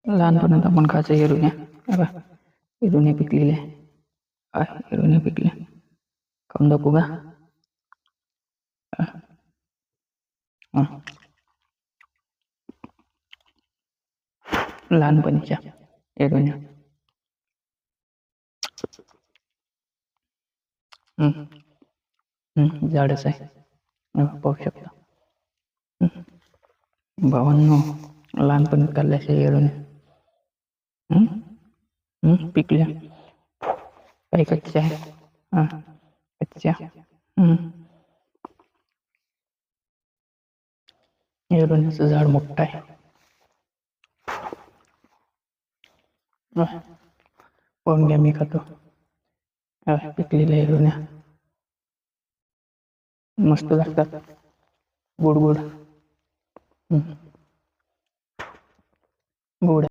लहानपणात आपण खायचं एरुण्या. अबा एरुण्या पिकलेल्या. एरुण्या पिकल्या. खाऊन दाखवू का? हं. लहानपणीच्या एरुण्या. झाडच आहे. पाहू शकता. भावांनो, लहानपणी खाल्ल्याच्या एरुण्या पिकल्या. काही कच्च्या आहे. कच्च्या. एरुण्याचं झाड मोठं आहे. पाहून घ्या, मी खातो. पिकलेल्या एरुण्या मस्त लागतात. गोड गोड. गोड.